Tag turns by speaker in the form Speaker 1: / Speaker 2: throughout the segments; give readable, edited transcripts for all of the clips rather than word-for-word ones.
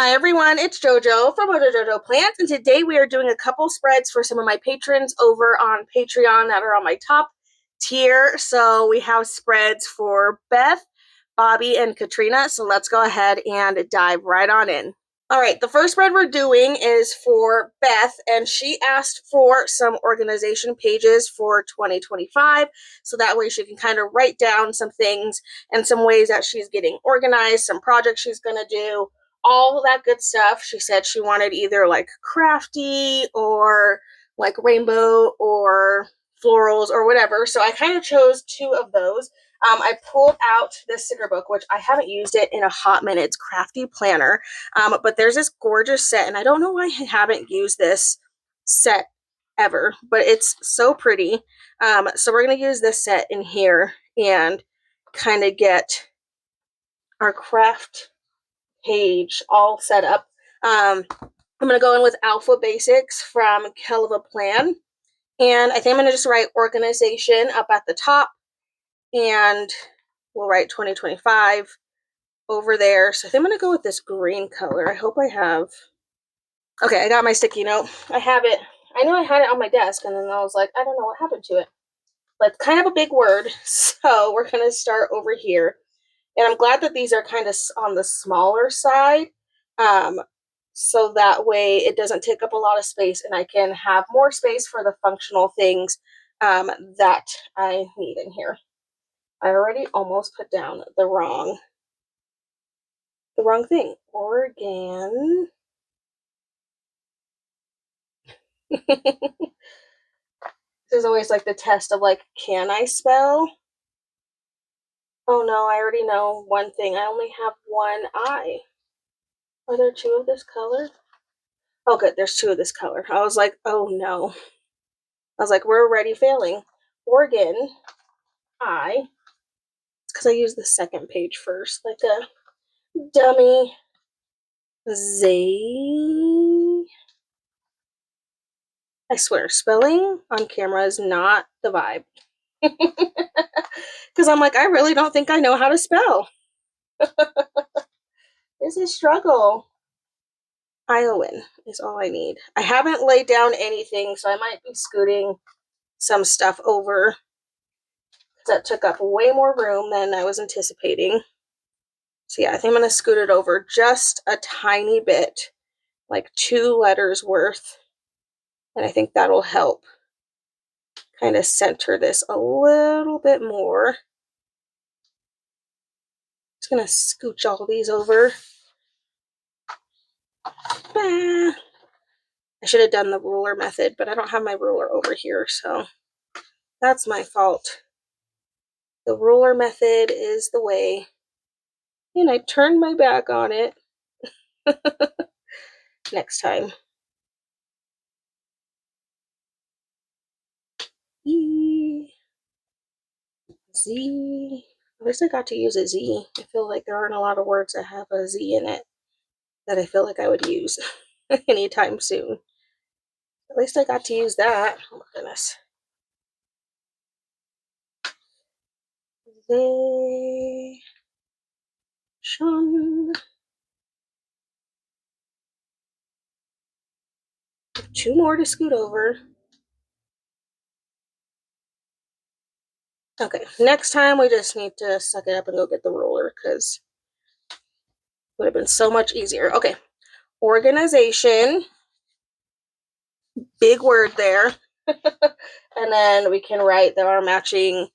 Speaker 1: Hi everyone, it's JoJo from JoJo Plants, and today we are doing a couple spreads for some of my patrons over on Patreon that are on my top tier. So we have spreads for Beth, Bobby, and Katrina. So let's go ahead and dive right on in. All right, the first spread we're doing is for Beth, and she asked for some organization pages for 2025, so that way she can kind of write down some things and some ways that she's getting organized, some projects she's going to do, all that good stuff. She said she wanted either like crafty or like rainbow or florals or whatever, so I kind of chose two of those. I pulled out this sticker book, which I haven't used it in a hot minute. It's Crafty Planner. But there's this gorgeous set, and I don't know why I haven't used this set ever, but it's so pretty. So we're going to use this set in here and kind of get our craft page all set up. I'm going to go in with Alpha Basics from Kelva Plan, and I think I'm going to just write organization up at the top, and we'll write 2025 over there. So I think I'm going to go with this green color. I hope I have... Okay, I got my sticky note. I have it. I know I had it on my desk, and then I was like, I don't know what happened to it. But it's kind of a big word, so we're going to start over here. And I'm glad that these are kind of on the smaller side, so that way it doesn't take up a lot of space, and I can have more space for the functional things that I need in here. I already almost put down the wrong thing. Organ. This is always like the test of like, can I spell? Oh no, I already know one thing. I only have one eye. Are there two of this color? Oh good, there's two of this color. I was like, oh no. I was like, we're already failing. Organ, eye. It's because I used the second page first, like a dummy. Z. I swear, spelling on camera is not the vibe. Because I'm like, I really don't think I know how to spell. It's a struggle. Iowan is all I need. I haven't laid down anything, so I might be scooting some stuff over. That took up way more room than I was anticipating. So yeah, I think I'm going to scoot it over just a tiny bit, like 2 letters worth. And I think that'll help kind of center this a little bit more. Just going to scooch all these over. I should have done the ruler method, but I don't have my ruler over here, so that's my fault. The ruler method is the way. And I turned my back on it. Next time. E. Z. At least I got to use a Z. I feel like there aren't a lot of words that have a Z in it that I feel like I would use anytime soon. At least I got to use that. Oh my goodness. Sean. 2 more to scoot over. Okay, next time we just need to suck it up and go get the ruler because it would have been so much easier. Okay, organization. Big word there. And then we can write there are matching,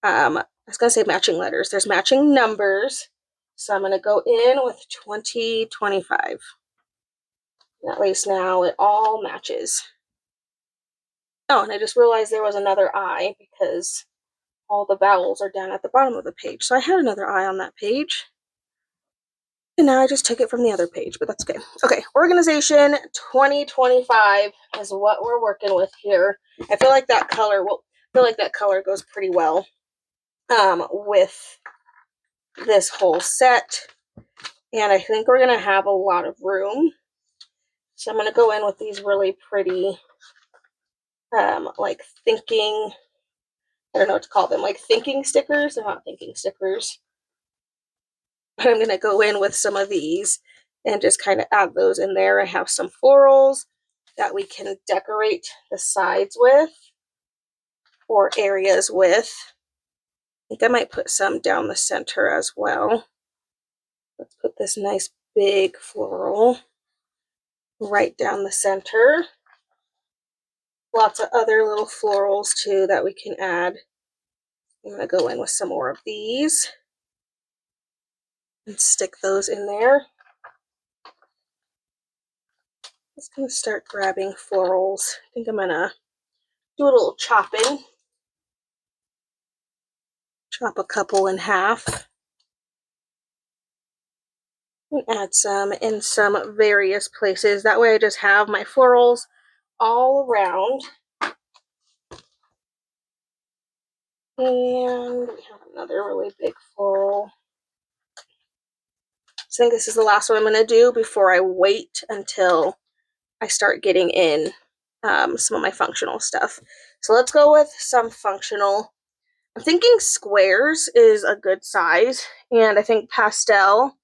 Speaker 1: I was going to say matching letters. There's matching numbers. So I'm going to go in with 2025. And at least now it all matches. Oh, and I just realized there was another I because all the vowels are down at the bottom of the page. So I had another I on that page. And now I just took it from the other page, but that's okay. Okay, organization 2025 is what we're working with here. I feel like that color goes pretty well with this whole set. And I think we're going to have a lot of room. So I'm going to go in with these really pretty, like thinking, I don't know what to call them, like thinking stickers. They're not thinking stickers. But I'm going to go in with some of these and just kind of add those in there. I have some florals that we can decorate the sides with or areas with. I think I might put some down the center as well. Let's put this nice big floral right down the center. Lots of other little florals too that we can add. I'm going to go in with some more of these and stick those in there. Just going to start grabbing florals. I think I'm going to do a little chopping. Chop a couple in half. And add some in some various places. That way I just have my florals all around. And we have another really big floral. So I think this is the last one I'm going to do before I wait until I start getting in some of my functional stuff. So let's go with some functional. I'm thinking squares is a good size, and I think pastel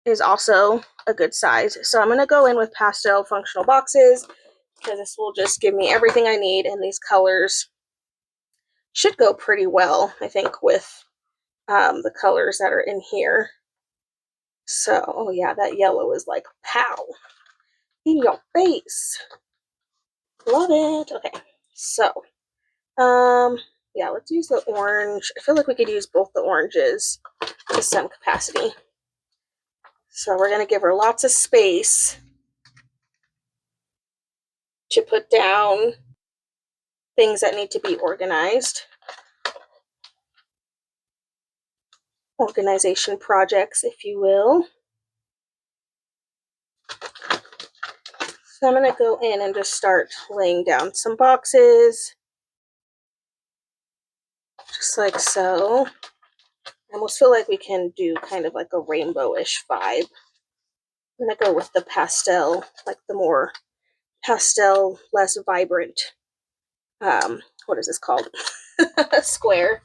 Speaker 1: is also a good size. So I'm going to go in with pastel functional boxes because this will just give me everything I need, and these colors should go pretty well, I think, with the colors that are in here. So, oh yeah, that yellow is like, pow, in your face. Love it. Okay, so, yeah, let's use the orange. I feel like we could use both the oranges to some capacity. So we're going to give her lots of space to put down things that need to be organized. Organization projects, if you will. So I'm going to go in and just start laying down some boxes. Just like so. I almost feel like we can do kind of like a rainbow-ish vibe. I'm going to go with the pastel, like the more pastel, less vibrant, what is this called? Square.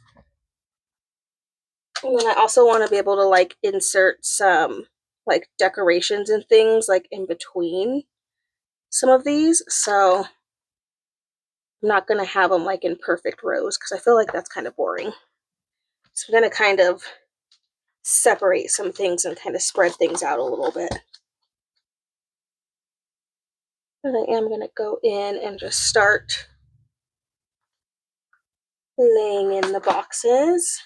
Speaker 1: And then I also want to be able to like insert some like decorations and things like in between some of these. So I'm not going to have them like in perfect rows because I feel like that's kind of boring. So I'm going to kind of separate some things and kind of spread things out a little bit. And I am going to go in and just start laying in the boxes.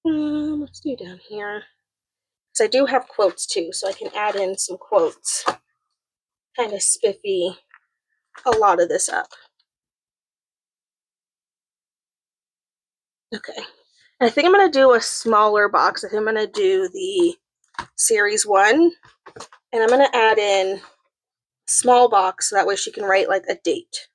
Speaker 1: Let's do down here. Because I do have quotes too, so I can add in some quotes. Kind of spiffy a lot of this up. Okay. And I think I'm going to do a smaller box. I think I'm going to do the series 1. And I'm going to add in a small box so that way she can write like a date.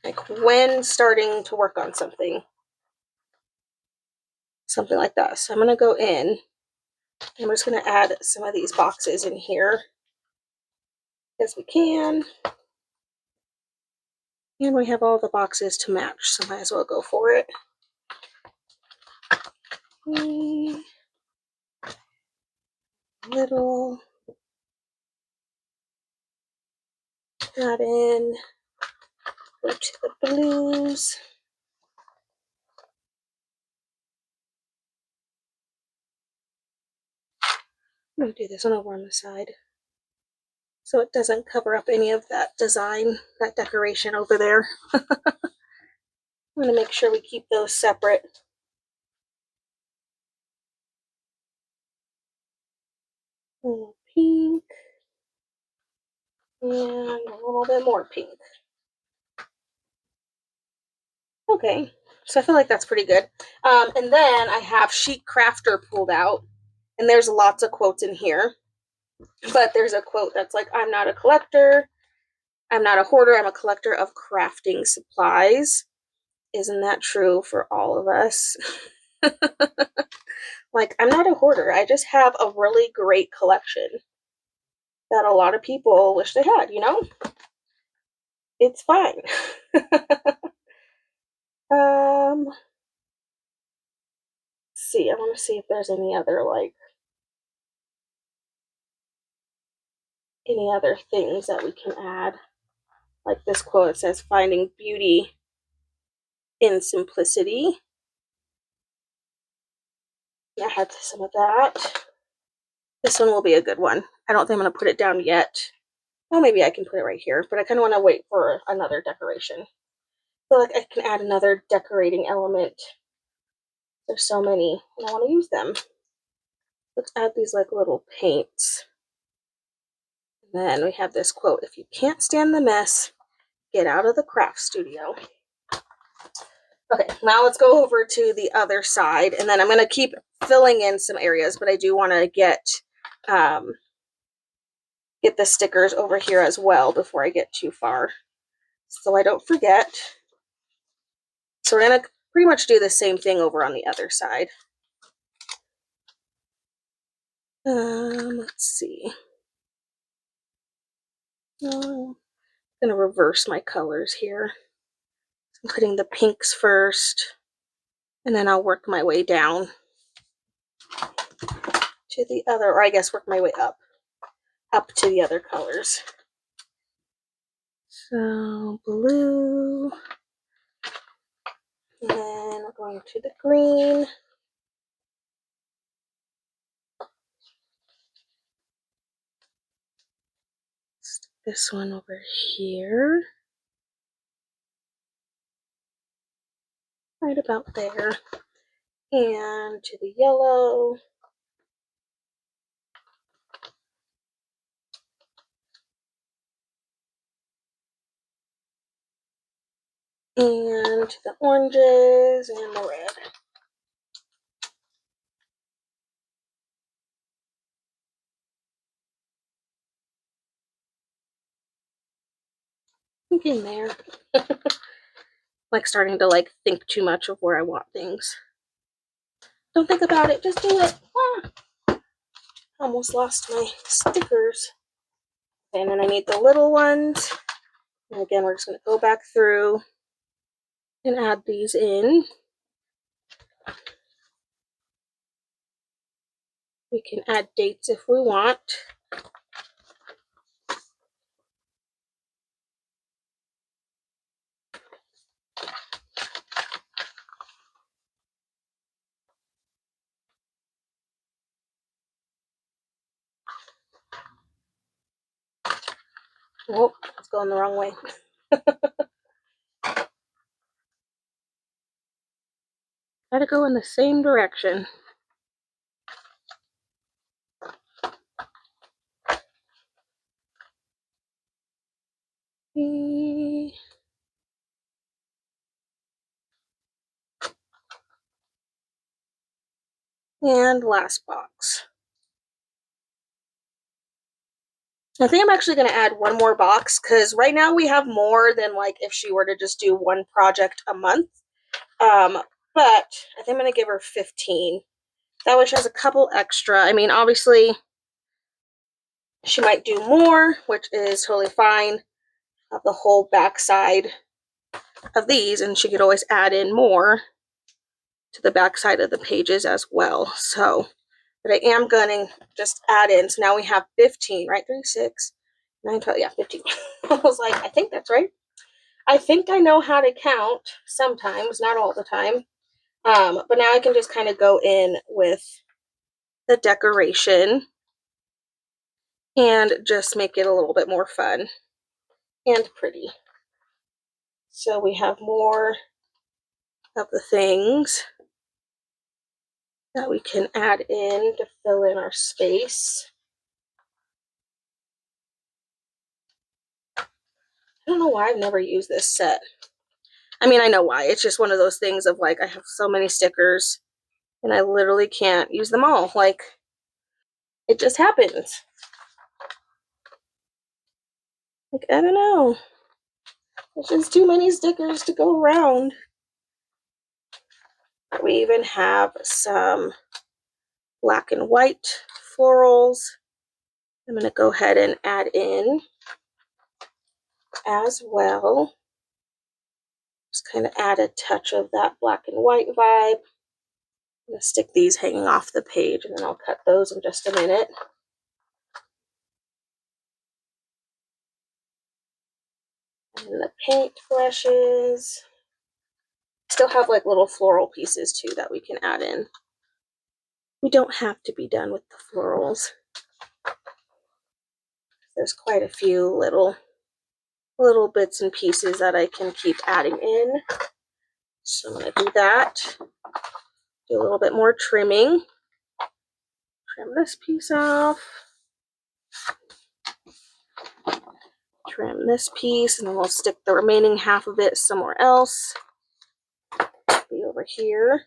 Speaker 1: Like when starting to work on something. Something like that. So I'm going to go in. I'm just going to add some of these boxes in here as we can. And we have all the boxes to match, so might as well go for it. Little. Add in. Go to the blues. I'm going to do this one over on the side so it doesn't cover up any of that design, that decoration over there. I'm going to make sure we keep those separate. A little pink and a little bit more pink. Okay, so I feel like that's pretty good. And then I have Chic Crafter pulled out, and there's lots of quotes in here. But there's a quote that's like, I'm not a collector, I'm not a hoarder, I'm a collector of crafting supplies. Isn't that true for all of us? Like, I'm not a hoarder, I just have a really great collection that a lot of people wish they had, you know? It's fine. Let's see, I want to see if there's any other things that we can add. Like this quote says, "Finding beauty in simplicity." I had some of that. This one will be a good one. I don't think I'm going to put it down yet. Well, maybe I can put it right here, but I kind of want to wait for another decoration. I feel like I can add another decorating element. There's so many, and I want to use them. Let's add these like little paints. And then we have this quote, "If you can't stand the mess, get out of the craft studio." Okay, now let's go over to the other side, and then I'm going to keep filling in some areas, but I do want to get the stickers over here as well before I get too far, so I don't forget. So we're going to pretty much do the same thing over on the other side. Let's see. I'm going to reverse my colors here. I'm putting the pinks first, and then I'll work my way down to the other, or I guess work my way up to the other colors. So blue, and then we're going to the green. Stick this one over here, right about there, and to the yellow. And to the oranges and the red. I'm getting there. Like starting to think too much of where I want things. Don't think about it, just do it. Ah, almost lost my stickers. And then I need the little ones. And again, we're just going to go back through and add these in. We can add dates if we want. Oh, it's going the wrong way. Try to go in the same direction. And last box. I think I'm actually going to add one more box because right now we have more than if she were to just do one project a month. But I think I'm going to give her 15. That way she has a couple extra. I mean, obviously she might do more, which is totally fine, of the whole backside of these, and she could always add in more to the backside of the pages as well. So, but I am going to just add in. So now we have 15, right? 36, 9, 12, yeah, 15. I was like, I think that's right. I think I know how to count sometimes, not all the time. But now I can just kind of go in with the decoration and just make it a little bit more fun and pretty. So we have more of the things that we can add in to fill in our space. I don't know why I've never used this set. I mean, I know why. It's just one of those things of I have so many stickers and I literally can't use them all. It just happens. I don't know. There's just too many stickers to go around. We even have some black and white florals. I'm going to go ahead and add in as well. Just Just kind of add a touch of that black and white vibe. I'm going to stick these hanging off the page, and then I'll cut those in just a minute. And the paint brushes. Still have like little floral pieces too that we can add in. We don't have to be done with the florals. There's quite a few little bits and pieces that I can keep adding in. So I'm going to do that. Do a little bit more trimming. Trim this piece off. Trim this piece, and then we'll stick the remaining half of it somewhere else. Be over here.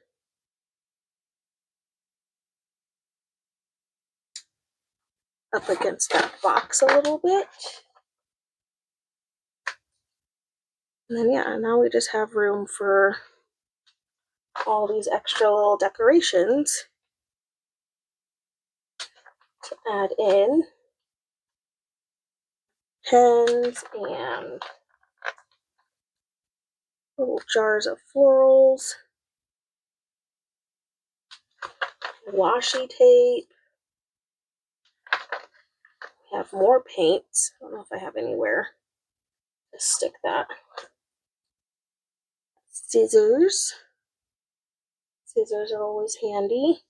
Speaker 1: Up against that box a little bit. And then yeah, now we just have room for all these extra little decorations to add in. Pens and little jars of florals. Washi tape. We have more paints. I don't know if I have anywhere to stick that. Scissors. Scissors are always handy.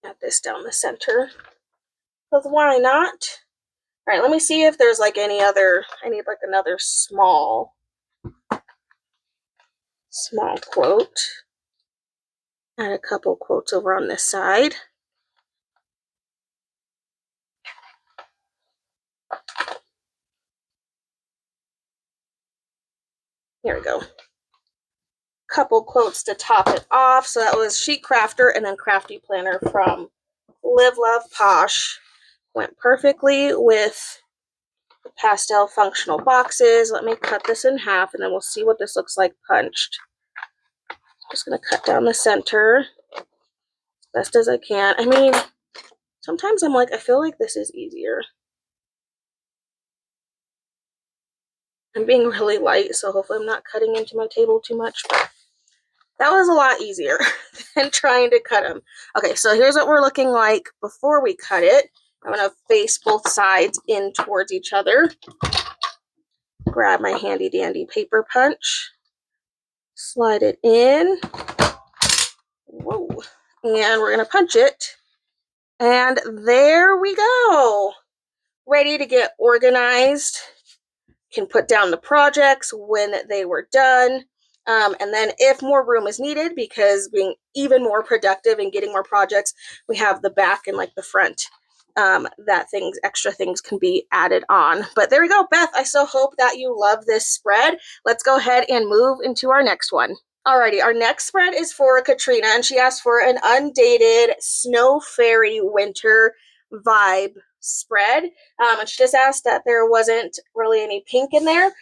Speaker 1: Add this down the center. Because why not? All right, let me see if there's like any other, I need like another small quote. Add a couple quotes over on this side. Here we go. Couple quotes to top it off. So that was Sheet Crafter and then Crafty Planner from Live Love Posh. Went perfectly with the pastel functional boxes. Let me cut this in half and then we'll see what this looks like punched. Just going to cut down the center as best as I can. I mean, sometimes I'm like, I feel like this is easier. I'm being really light, so hopefully I'm not cutting into my table too much, but that was a lot easier than trying to cut them. Okay, so here's what we're looking like before we cut it. I'm going to face both sides in towards each other. Grab my handy dandy paper punch. Slide it in. Whoa. And we're going to punch it. And there we go. Ready to get organized. Can put down the projects when they were done. And then if more room is needed, because being even more productive and getting more projects, we have the back and like the front that extra things can be added on. But there we go, Beth. I so hope that you love this spread. Let's go ahead and move into our next one. Alrighty, our next spread is for Katrina, and she asked for an undated Snow Fairy winter vibe spread. And she just asked that there wasn't really any pink in there.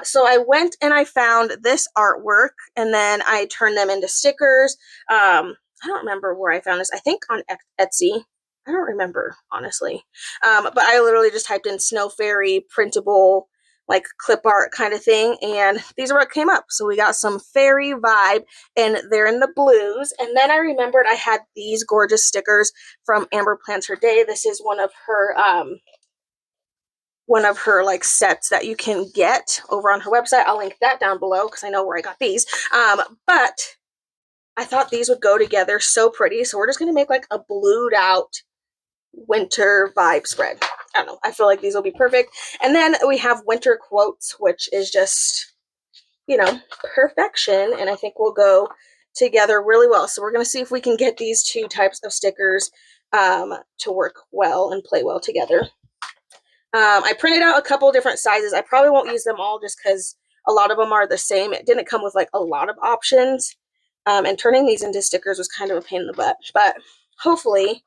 Speaker 1: So I went and I found this artwork, and then I turned them into stickers. I don't remember where I found this. I think on Etsy. I don't remember, honestly. But I literally just typed in Snow Fairy printable, like clip art kind of thing, and these are what came up. So we got some fairy vibe, and they're in the blues. And then I remembered I had these gorgeous stickers from Amber Plans Her Day. This is one of her like sets that you can get over on her website. I'll link that down below because I know where I got these. But I thought these would go together so pretty, so we're just gonna make like a blued out winter vibe spread. I don't know, I feel like these will be perfect. And then we have winter quotes, which is just, you know, perfection, and I think will go together really well. So we're going to see if we can get these two types of stickers to work well and play well together. I printed out a couple different sizes. I probably won't use them all just because a lot of them are the same. It didn't come with like a lot of options, and turning these into stickers was kind of a pain in the butt, but hopefully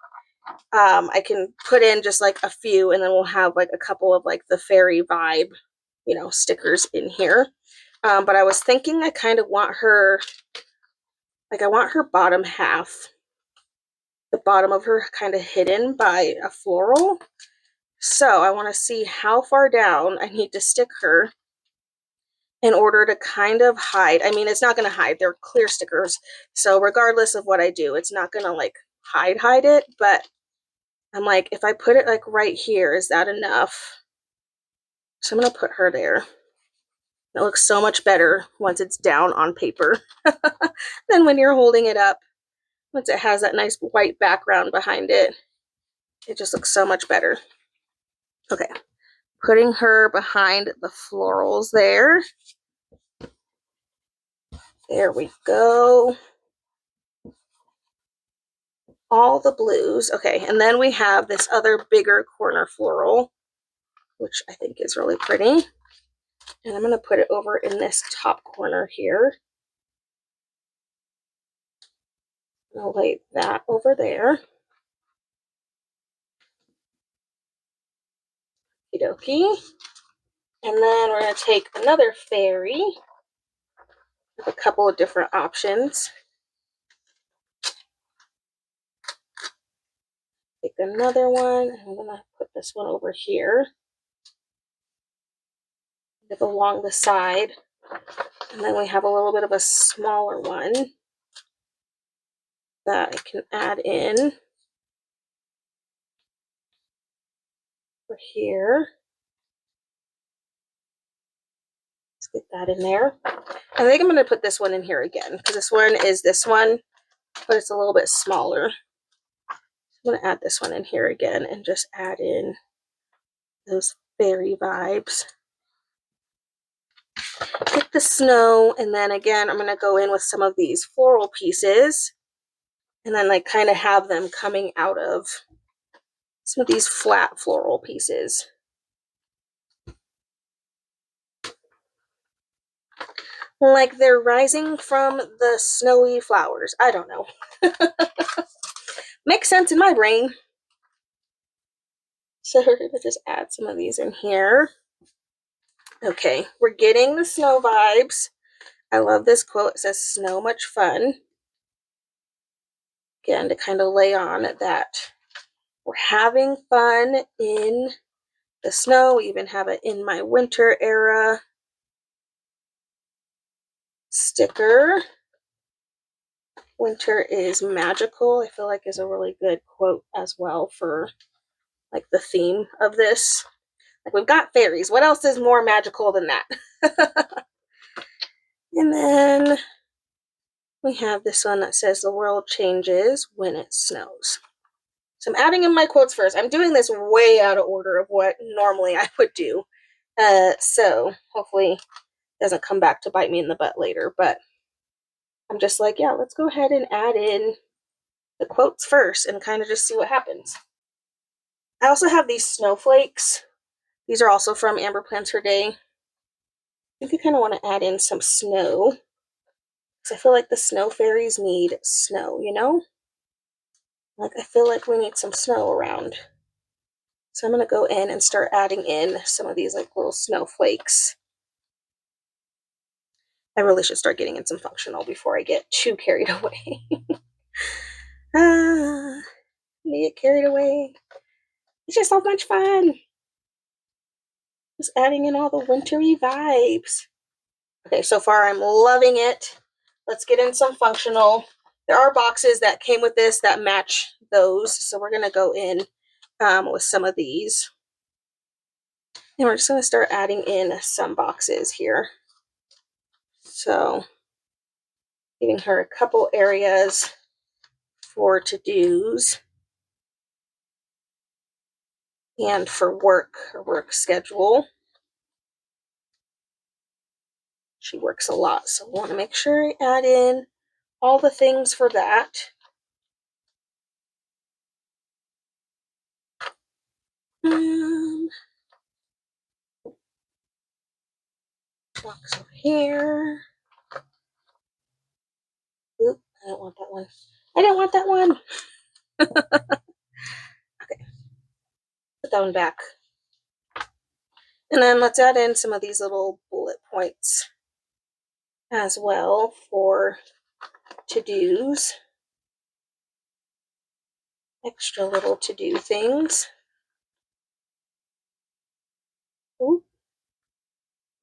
Speaker 1: I can put in just like a few, and then we'll have like a couple of like the fairy vibe, you know, stickers in here. But I was thinking I kind of want her, like I want her bottom half, the bottom of her kind of hidden by a floral. So I want to see how far down I need to stick her in order to kind of hide. I mean, it's not going to hide. They're clear stickers. So regardless of what I do, it's not going to like hide it. But I'm like, if I put it like right here, is that enough? So I'm going to put her there. It looks so much better once it's down on paper than when you're holding it up. Once it has that nice white background behind it, it just looks so much better. Okay, putting her behind the florals there. There we go. All the blues. Okay, and then we have this other bigger corner floral, which I think is really pretty. And I'm going to put it over in this top corner here. I'll lay that over there. Okie dokie. And then we're going to take another fairy with a couple of different options. Take another one. I'm going to put this one over here. Along the side. And then we have a little bit of a smaller one that I can add in over here. Let's get that in there. I think I'm going to put this one in here again because this one is this one, but it's a little bit smaller. I'm going to add this one in here again and just add in those fairy vibes. Pick the snow, and then again, I'm going to go in with some of these floral pieces and then like kind of have them coming out of some of these flat floral pieces. Like they're rising from the snowy flowers. I don't know. Makes sense in my brain. So we're going to just add some of these in here. Okay, we're getting the snow vibes. I love this quote. It says, "Snow much fun." Again, to kind of lay on that we're having fun in the snow. We even have it in my winter era sticker. Winter is magical, I feel like is a really good quote as well for like the theme of this. Like we've got fairies. What else is more magical than that? And then we have this one that says, "The world changes when it snows." So I'm adding in my quotes first. I'm doing this way out of order of what normally I would do. So hopefully it doesn't come back to bite me in the butt later. But I'm just like, yeah, let's go ahead and add in the quotes first and kind of just see what happens. I also have these snowflakes. These are also from Amber Plans for Day. I think I kind of want to add in some snow because I feel like the snow fairies need snow, you know? Like I feel like we need some snow around. So I'm going to go in and start adding in some of these like little snowflakes. I really should start getting in some functional before I get too carried away. Get carried away. It's just so much fun. Just adding in all the wintry vibes. Okay, so far I'm loving it. Let's get in some functional. There are boxes that came with this that match those, so we're going to go in with some of these. And we're just going to start adding in some boxes here. So, giving her a couple areas for to-dos and for work, her work schedule. She works a lot, so we want to make sure I add in all the things for that. Box over here. Oop, I don't want that one. I didn't want that one. Okay, put that one back. And then let's add in some of these little bullet points as well for to-dos. Extra little to-do things.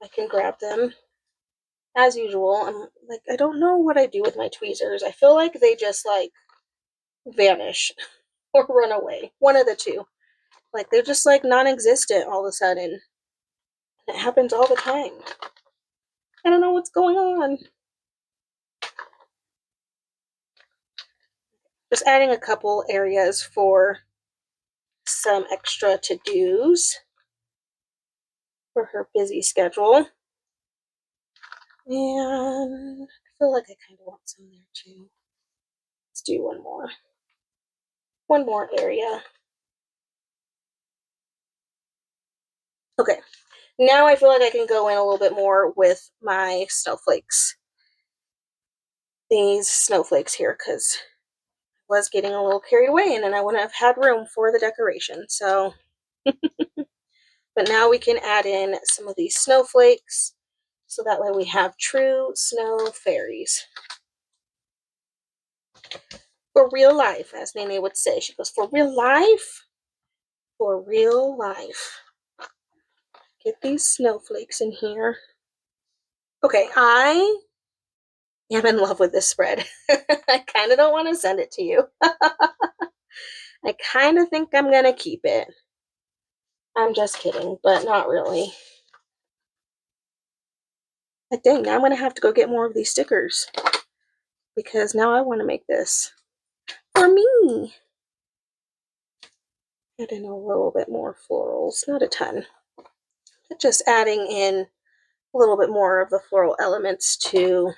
Speaker 1: I can grab them as usual. I'm like, I don't know what I do with my tweezers. I feel like they just like vanish or run away. One of the two. Like they're just like non-existent all of a sudden. It happens all the time. I don't know what's going on. Just adding a couple areas for some extra to-dos for her busy schedule. And I feel like I kind of want some there too. Let's do one more. One more area. Okay, now I feel like I can go in a little bit more with my snowflakes. These snowflakes here, because I was getting a little carried away and then I wouldn't have had room for the decoration. So, but now we can add in some of these snowflakes. So that way we have true snow fairies. For real life, as Nene would say. She goes, for real life? For real life. Get these snowflakes in here. Okay, I am in love with this spread. I kind of don't want to send it to you. I kind of think I'm going to keep it. I'm just kidding, but not really. But dang, now I'm going to have to go get more of these stickers. Because now I want to make this for me. Add in a little bit more florals. Not a ton. But just adding in a little bit more of the floral elements to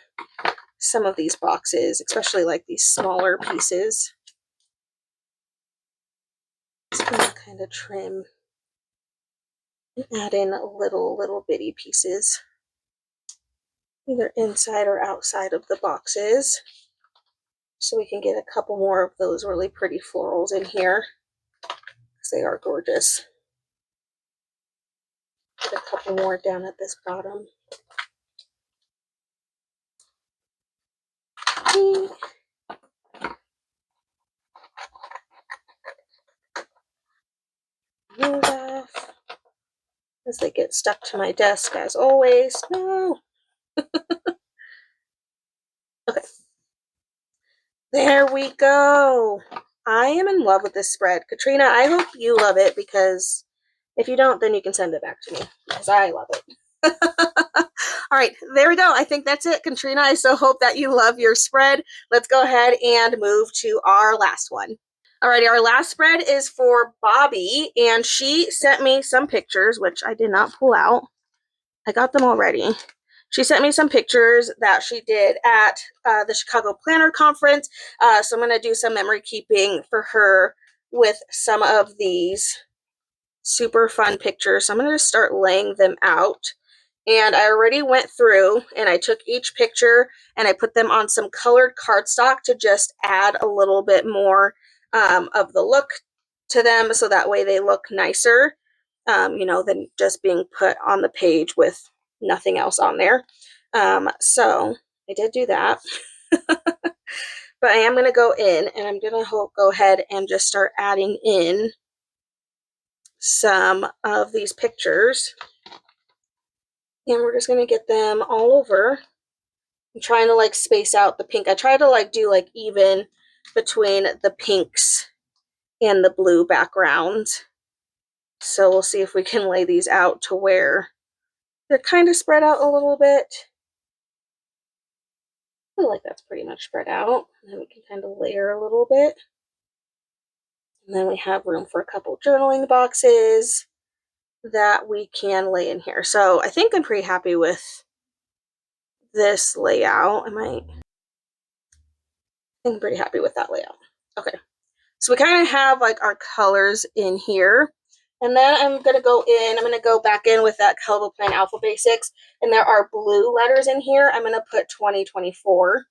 Speaker 1: some of these boxes, especially like these smaller pieces. Just gonna kind of trim and add in little bitty pieces, either inside or outside of the boxes, so we can get a couple more of those really pretty florals in here, because they are gorgeous. Get a couple more down at this bottom. Move off as they get stuck to my desk, as always. No. Okay. There we go. I am in love with this spread. Katrina, I hope you love it, because if you don't, then you can send it back to me, because I love it. All right, there we go. I think that's it, Katrina. I so hope that you love your spread. Let's go ahead and move to our last one. Alrighty, our last spread is for Bobby, and she sent me some pictures, which I did not pull out. I got them already. She sent me some pictures that she did at the Chicago Planner Conference. So I'm going to do some memory keeping for her with some of these super fun pictures. So I'm going to just start laying them out. And I already went through and I took each picture and I put them on some colored cardstock to just add a little bit more of the look to them, so that way they look nicer, than just being put on the page with nothing else on there. So I did do that. But I am going to go in and I'm going to go ahead and just start adding in some of these pictures. And we're just going to get them all over. I'm trying to like space out the pink. I try to like do like even between the pinks and the blue background. So we'll see if we can lay these out to where they're kind of spread out a little bit. I feel like that's pretty much spread out. And then we can kind of layer a little bit. And then we have room for a couple journaling boxes that we can lay in here. So I think I'm pretty happy with this layout. I think I'm pretty happy with that layout. Okay. So we kind of have like our colors in here. And then I'm going to go back in with that Colorful Plan Alpha Basics. And there are blue letters in here. I'm going to put 2024.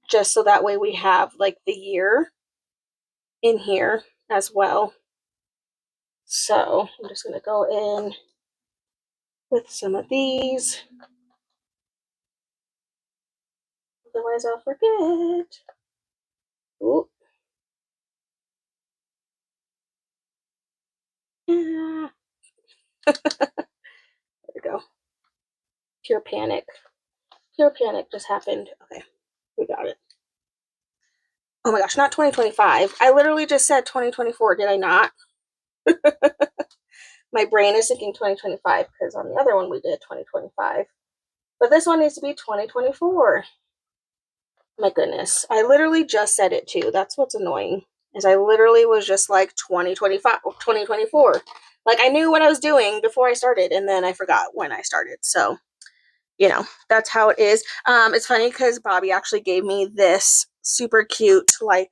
Speaker 1: Just so that way we have like the year in here as well. So I'm just going to go in with some of these. Otherwise I'll forget. Ooh. Yeah. There we go. Pure panic. Pure panic just happened. Okay, we got it. Oh my gosh, not 2025. I literally just said 2024, did I not? My brain is thinking 2025 because on the other one we did 2025. But this one needs to be 2024. My goodness. I literally just said it too. That's what's annoying. Is I literally was just like 2025, 2024. Like I knew what I was doing before I started and then I forgot when I started. So, you know, that's how it is. It's funny because Bobby actually gave me this super cute like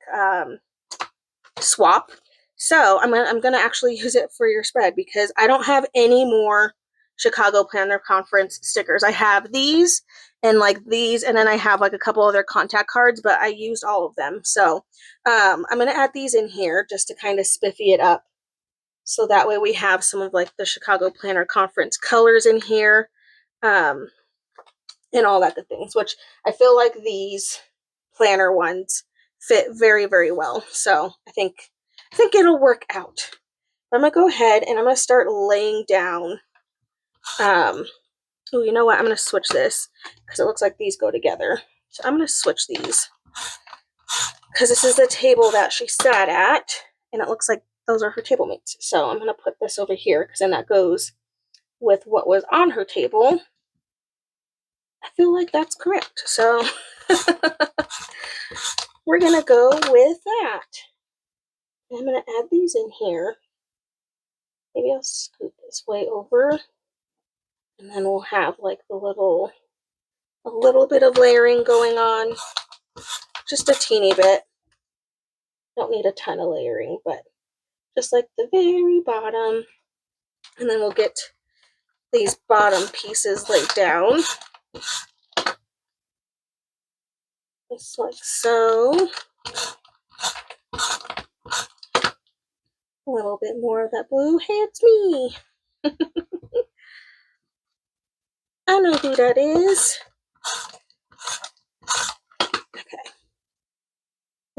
Speaker 1: swap. So I'm gonna actually use it for your spread because I don't have any more Chicago Planner Conference stickers. I have these and like these, and then I have like a couple other contact cards, but I used all of them. So I'm gonna add these in here just to kind of spiffy it up. So that way we have some of like the Chicago Planner Conference colors in here, and all that good things, which I feel like these planner ones fit very, very well. So I think it'll work out. I'm gonna go ahead and I'm gonna start laying down. Oh, you know what? I'm gonna switch this because it looks like these go together. So I'm gonna switch these because this is the table that she sat at, and it looks like those are her table mates. So I'm gonna put this over here because then that goes with what was on her table. I feel like that's correct. So we're gonna go with that. I'm gonna add these in here. Maybe I'll scoot this way over, and then we'll have like a little bit of layering going on, just a teeny bit. Don't need a ton of layering, but just like the very bottom, and then we'll get these bottom pieces laid down, just like so. A little bit more of that blue. Hey, it's me. I know who that is. Okay.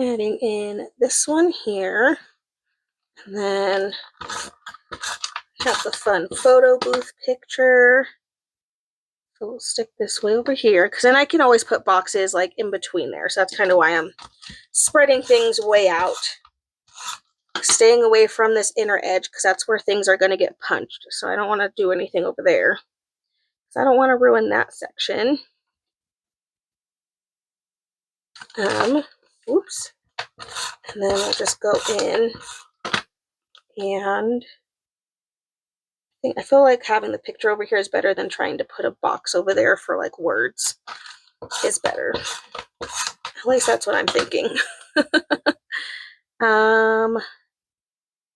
Speaker 1: Adding in this one here. And then have the fun photo booth picture. So we'll stick this way over here. Because then I can always put boxes like in between there. So that's kind of why I'm spreading things way out. Staying away from this inner edge because that's where things are going to get punched. So I don't want to do anything over there. So I don't want to ruin that section. Oops. And then we'll just go in and I feel like having the picture over here is better than trying to put a box over there for like words is better. At least that's what I'm thinking.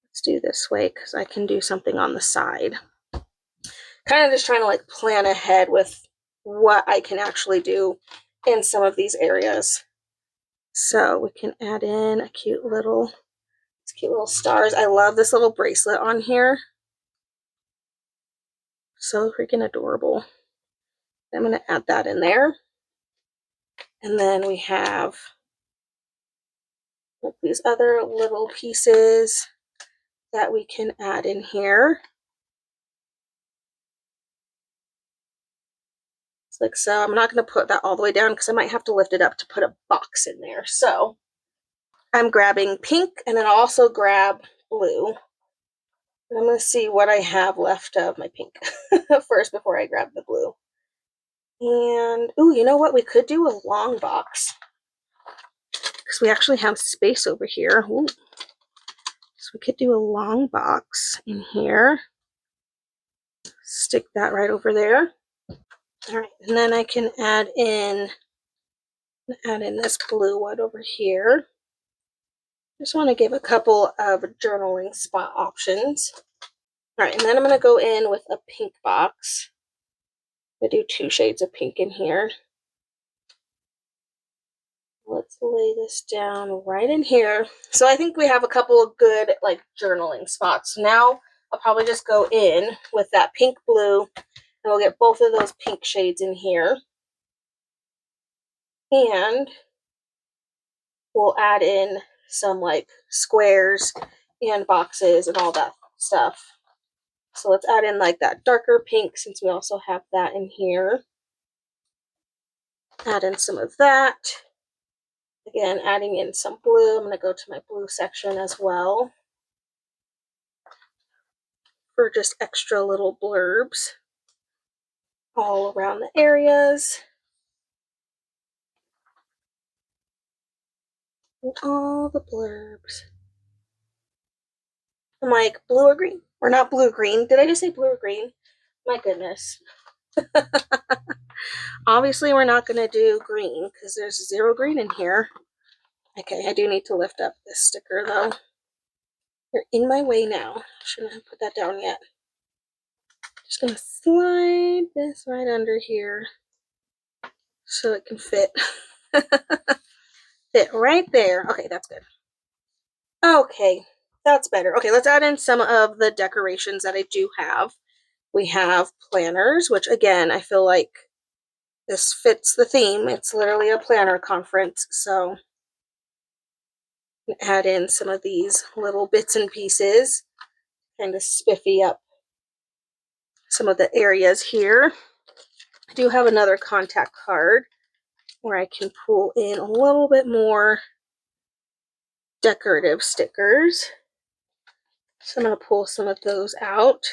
Speaker 1: Let's do this way because I can do something on the side. Kind of just trying to like plan ahead with what I can actually do in some of these areas. So we can add in a cute little stars. I love this little bracelet on here. So freaking adorable. I'm going to add that in there. And then we have like these other little pieces that we can add in here. It's like so. I'm not going to put that all the way down because I might have to lift it up to put a box in there. So I'm grabbing pink and then I'll also grab blue. And I'm going to see what I have left of my pink first before I grab the blue. And, ooh, you know what? We could do a long box because we actually have space over here. Ooh. So we could do a long box in here. Stick that right over there. All right, and then I can add in this blue one over here. Just want to give a couple of journaling spot options. All right, and then I'm going to go in with a pink box. I'm going to do 2 shades of pink in here. Let's lay this down right in here. So I think we have a couple of good like journaling spots. Now I'll probably just go in with that pink blue and we'll get both of those pink shades in here. And we'll add in some like squares and boxes and all that stuff. So let's add in like that darker pink since we also have that in here. Add in some of that. Again, adding in some blue. I'm going to go to my blue section as well for just extra little blurbs all around the areas. And all the blurbs. I'm like, blue or green? Or not blue green. Did I just say blue or green? My goodness. Obviously, we're not going to do green because there's 0 green in here. Okay, I do need to lift up this sticker though. You're in my way now. Shouldn't have put that down yet. Just going to slide this right under here so it can fit. Fit right there. Okay, that's good. Okay, that's better. Okay, let's add in some of the decorations that I do have. We have planners, which again, I feel like this fits the theme. It's literally a planner conference, so add in some of these little bits and pieces, kind of spiffy up some of the areas here. I do have another contact card where I can pull in a little bit more decorative stickers. So I'm going to pull some of those out.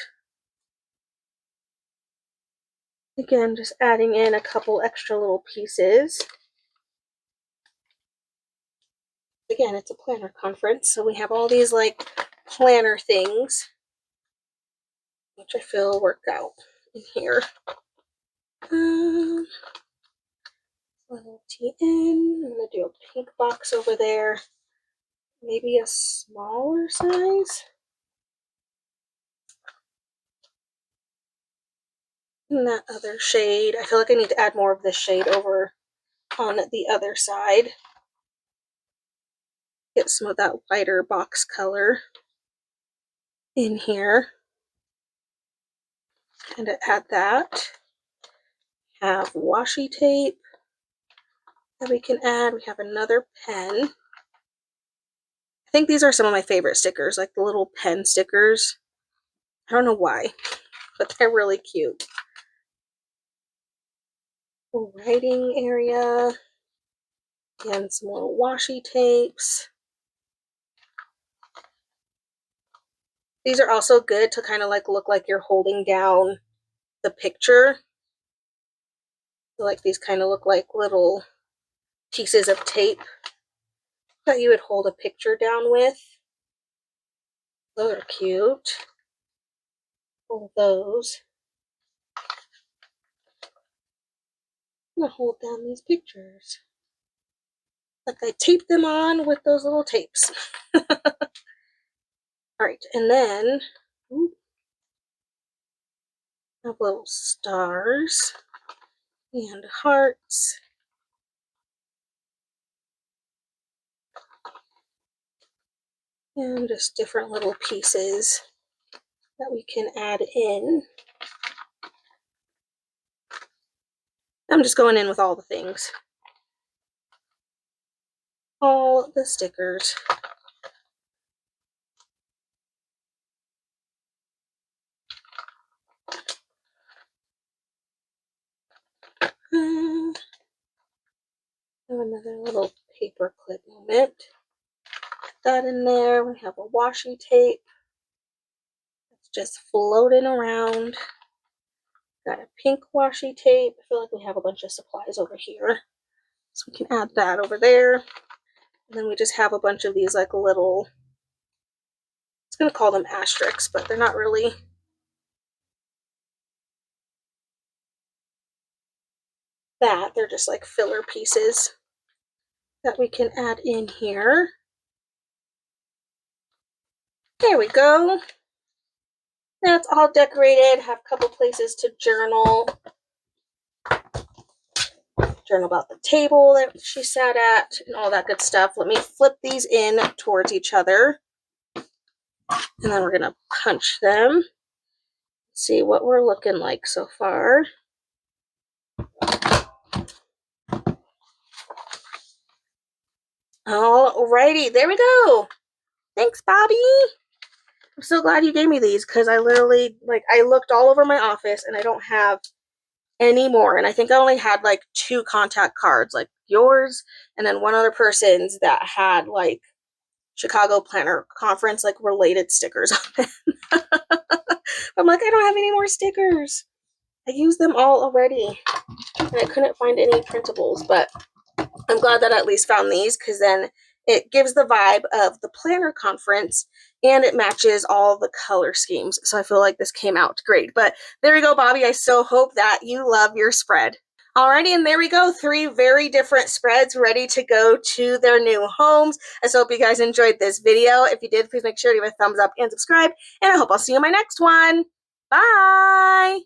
Speaker 1: Again, just adding in a couple extra little pieces. Again, it's a planner conference, so we have all these like planner things, which I feel work out in here. Little TN. I'm going to do a pink box over there. Maybe a smaller size. And that other shade. I feel like I need to add more of this shade over on the other side. Get some of that lighter box color in here. Kind of add that. Have washi tape that we can add. We have another pen. I think these are some of my favorite stickers, like the little pen stickers. I don't know why, but they're really cute. Writing area. Again, some little washi tapes. These are also good to kind of like look like you're holding down the picture. So like these kind of look like little pieces of tape that you would hold a picture down with. Those are cute. Pull those. I'm gonna hold down these pictures. Like I taped them on with those little tapes. Alright, and then have little stars and hearts. And just different little pieces that we can add in. I'm just going in with all the things. All the stickers. Have another little paper clip moment. Put that in there. We have a washi tape. It's just floating around. Got a pink washi tape. I feel like we have a bunch of supplies over here. So we can add that over there. And then we just have a bunch of these like little, I was going to call them asterisks, but they're not really. They're just like filler pieces that we can add in here. There we go. That's all decorated. Have a couple places to journal. Journal about the table that she sat at and all that good stuff. Let me flip these in towards each other. And then we're going to punch them. See what we're looking like so far. Alrighty, there we go. Thanks, Bobby. I'm so glad you gave me these because I literally, like, I looked all over my office and I don't have anymore. And I think I only had like 2 contact cards, like yours and then one other person's that had like Chicago Planner Conference like related stickers on it. I'm like, I don't have any more stickers. I used them all already and I couldn't find any printables, but I'm glad that I at least found these because then it gives the vibe of the planner conference and it matches all the color schemes. So I feel like this came out great. But there we go, Bobby. I so hope that you love your spread. Alrighty, and there we go. 3 very different spreads ready to go to their new homes. I so hope you guys enjoyed this video. If you did, please make sure to give a thumbs up and subscribe. And I hope I'll see you in my next one. Bye!